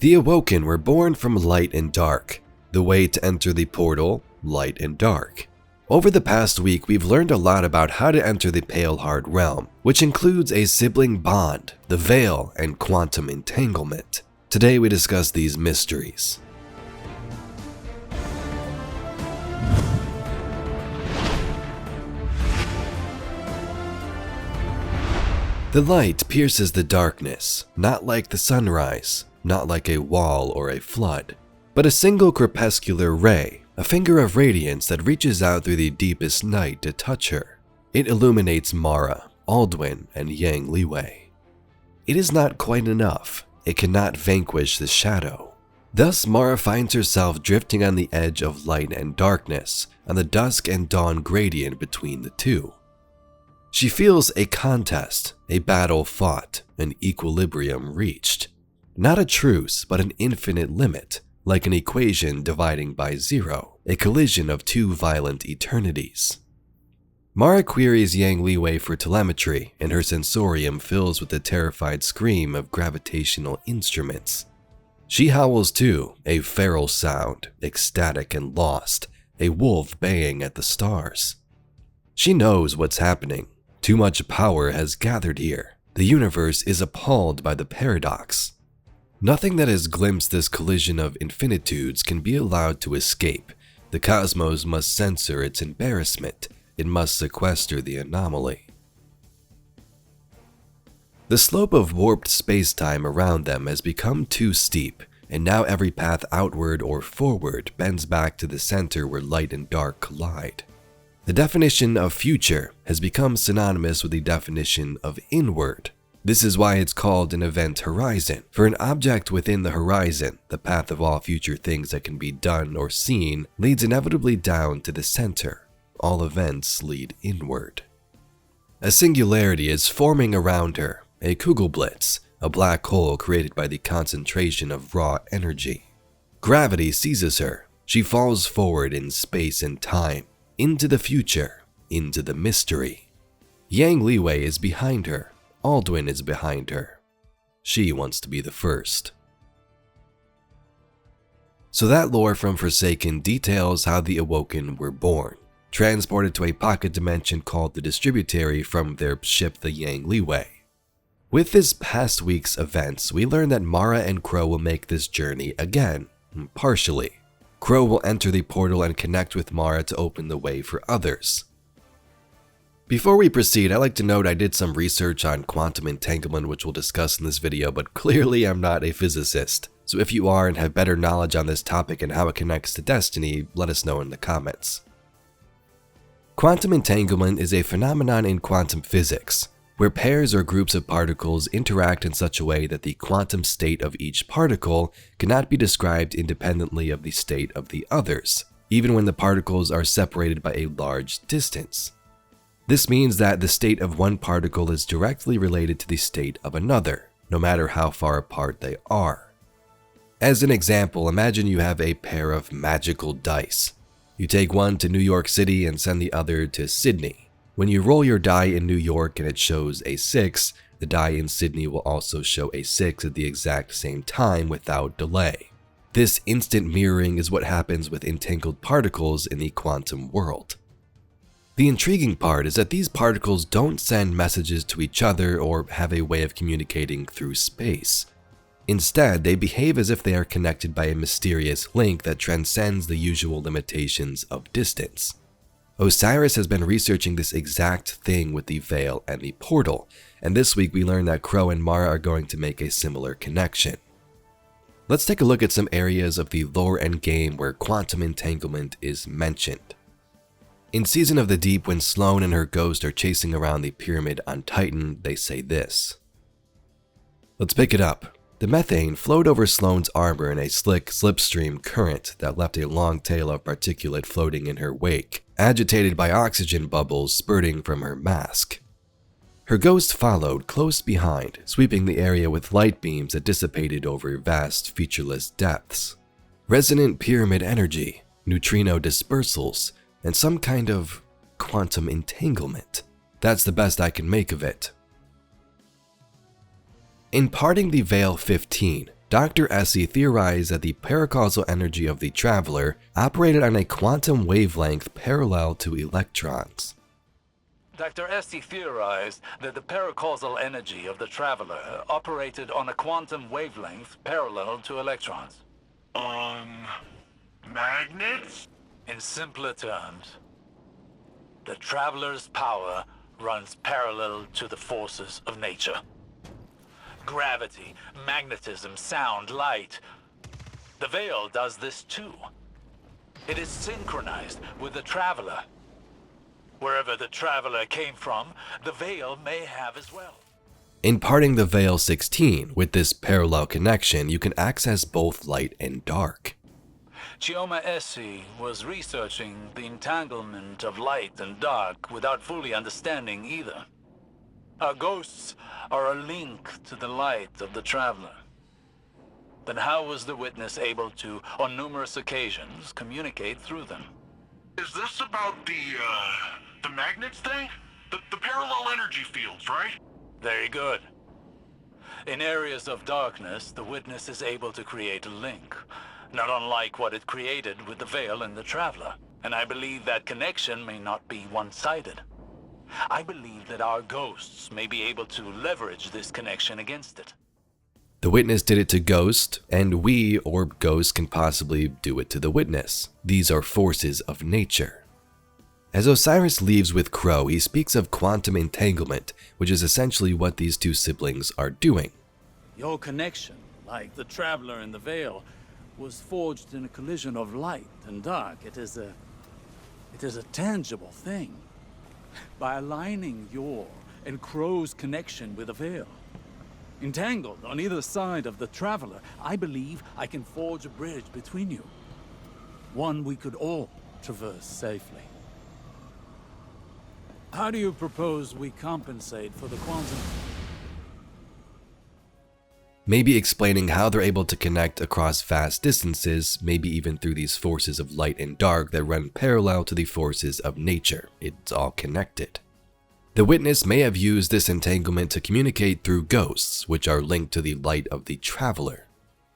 The Awoken were born from light and dark. The way to enter the portal, light and dark. Over the past week, we've learned a lot about how to enter the Pale Heart realm, which includes a sibling bond, the Veil and Quantum Entanglement. Today we discuss these mysteries. The light pierces the darkness, not like the sunrise, not like a wall or a flood, but a single crepuscular ray, a finger of radiance that reaches out through the deepest night to touch her. It illuminates Mara, Aldwin, and Yang Liwei. It is not quite enough. It cannot vanquish the shadow. Thus, Mara finds herself drifting on the edge of light and darkness, on the dusk and dawn gradient between the two. She feels a contest, a battle fought, an equilibrium reached. Not a truce, but an infinite limit, like an equation dividing by zero, a collision of two violent eternities. Mara queries Yang Liwei for telemetry, and her sensorium fills with the terrified scream of gravitational instruments. She howls too, a feral sound, ecstatic and lost, a wolf baying at the stars. She knows what's happening. Too much power has gathered here. The universe is appalled by the paradox. Nothing that has glimpsed this collision of infinitudes can be allowed to escape. The cosmos must censor its embarrassment. It must sequester the anomaly. The slope of warped space-time around them has become too steep, and now every path outward or forward bends back to the center where light and dark collide. The definition of future has become synonymous with the definition of inward. This is why it's called an event horizon. For an object within the horizon, the path of all future things that can be done or seen leads inevitably down to the center. All events lead inward. A singularity is forming around her, a Kugelblitz, a black hole created by the concentration of raw energy. Gravity seizes her. She falls forward in space and time, into the future, into the mystery. Yang Liwei is behind her. Aldwin is behind her. She wants to be the first. So that lore from Forsaken details how the Awoken were born, transported to a pocket dimension called the Distributary from their ship the Yang Liwei. With this past week's events, we learn that Mara and Crow will make this journey again, partially. Crow will enter the portal and connect with Mara to open the way for others. Before we proceed, I'd like to note I did some research on quantum entanglement, which we'll discuss in this video, but clearly I'm not a physicist. So if you are and have better knowledge on this topic and how it connects to destiny, let us know in the comments. Quantum entanglement is a phenomenon in quantum physics, where pairs or groups of particles interact in such a way that the quantum state of each particle cannot be described independently of the state of the others, even when the particles are separated by a large distance. This means that the state of one particle is directly related to the state of another, no matter how far apart they are. As an example, imagine you have a pair of magical dice. You take one to New York City and send the other to Sydney. When you roll your die in New York and it shows a 6, the die in Sydney will also show a 6 at the exact same time without delay. This instant mirroring is what happens with entangled particles in the quantum world. The intriguing part is that these particles don't send messages to each other or have a way of communicating through space. Instead, they behave as if they are connected by a mysterious link that transcends the usual limitations of distance. Osiris has been researching this exact thing with the Veil and the portal, and this week we learned that Crow and Mara are going to make a similar connection. Let's take a look at some areas of the lore and game where quantum entanglement is mentioned. In Season of the Deep, when Sloane and her ghost are chasing around the pyramid on Titan, they say this. Let's pick it up. The methane flowed over Sloane's armor in a slick slipstream current that left a long tail of particulate floating in her wake, agitated by oxygen bubbles spurting from her mask. Her ghost followed close behind, sweeping the area with light beams that dissipated over vast, featureless depths. Resonant pyramid energy, neutrino dispersals, and some kind of quantum entanglement. That's the best I can make of it. In parting the Veil 15, Dr. Essie theorized that the paracausal energy of the traveler operated on a quantum wavelength parallel to electrons. Dr. Essie theorized that the paracausal energy of the traveler operated on a quantum wavelength parallel to electrons. Magnets? In simpler terms, the traveler's power runs parallel to the forces of nature. Gravity, magnetism, sound, light. The Veil does this too. It is synchronized with the traveler. Wherever the traveler came from, the Veil may have as well. Imparting the Veil 16 with this parallel connection, you can access both light and dark. Chioma Essie was researching the entanglement of light and dark without fully understanding either. Our ghosts are a link to the light of the traveler. Then how was the witness able to, on numerous occasions, communicate through them? Is this about the magnets thing? The parallel energy fields, right? Very good. In areas of darkness, the witness is able to create a link, not unlike what it created with the Veil and the traveler. And I believe that connection may not be one-sided. I believe that our ghosts may be able to leverage this connection against it. The witness did it to Ghost, and we, or Ghost, can possibly do it to the witness. These are forces of nature. As Osiris leaves with Crow, he speaks of quantum entanglement, which is essentially what these two siblings are doing. Your connection, like the traveler and the Veil, was forged in a collision of light and dark. It is a tangible thing. By aligning your and Crow's connection with the Veil, entangled on either side of the traveler, I believe I can forge a bridge between you. One we could all traverse safely. How do you propose we compensate for the quantum? Maybe explaining how they're able to connect across vast distances, maybe even through these forces of light and dark that run parallel to the forces of nature. It's all connected. The witness may have used this entanglement to communicate through ghosts, which are linked to the light of the traveler.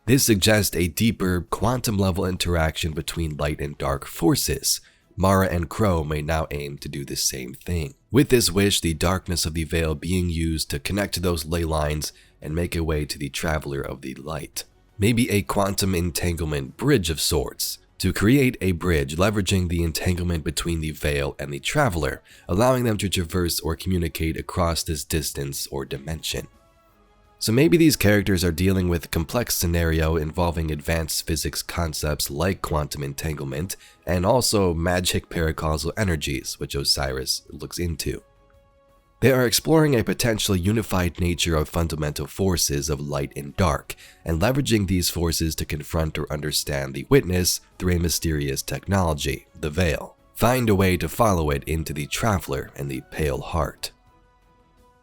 This suggests a deeper, quantum-level interaction between light and dark forces. Mara and Crow may now aim to do the same thing. With this wish, the darkness of the Veil being used to connect to those ley lines and make a way to the traveler of the light. Maybe a quantum entanglement bridge of sorts, to create a bridge leveraging the entanglement between the Veil and the traveler, allowing them to traverse or communicate across this distance or dimension. So maybe these characters are dealing with a complex scenario involving advanced physics concepts like quantum entanglement and also magic paracausal energies, which Osiris looks into. They are exploring a potentially unified nature of fundamental forces of light and dark, and leveraging these forces to confront or understand the witness through a mysterious technology, the Veil. Find a way to follow it into the traveler and the pale heart.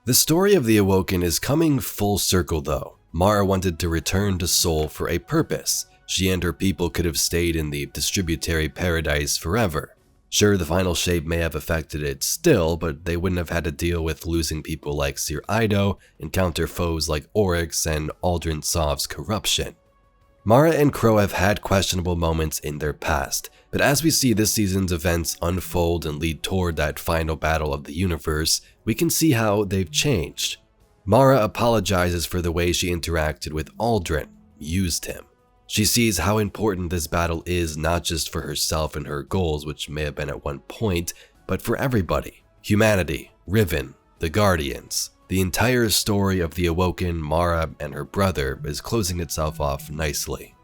The story of the Awoken is coming full circle though. Mara wanted to return to Seoul for a purpose. She and her people could have stayed in the distributary paradise forever. Sure, the final shape may have affected it still, but they wouldn't have had to deal with losing people like Sir Ido, encounter foes like Oryx and Aldrin Sov's corruption. Mara and Crow have had questionable moments in their past, but as we see this season's events unfold and lead toward that final battle of the universe, we can see how they've changed. Mara apologizes for the way she interacted with Aldrin, used him. She sees how important this battle is not just for herself and her goals, which may have been at one point, but for everybody. Humanity, Riven, the Guardians. The entire story of the Awoken, Mara, and her brother is closing itself off nicely.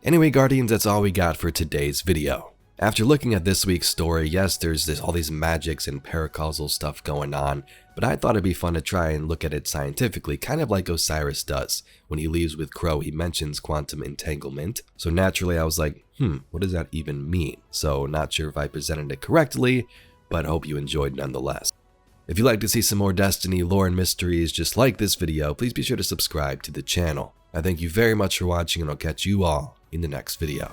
Anyway, Guardians, that's all we got for today's video. After looking at this week's story, yes, there's all these magics and paracausal stuff going on, but I thought it'd be fun to try and look at it scientifically, kind of like Osiris does. When he leaves with Crow, he mentions quantum entanglement, so naturally I was like, what does that even mean? So not sure if I presented it correctly, but hope you enjoyed nonetheless. If you'd like to see some more Destiny lore and mysteries just like this video, please be sure to subscribe to the channel. I thank you very much for watching, and I'll catch you all in the next video.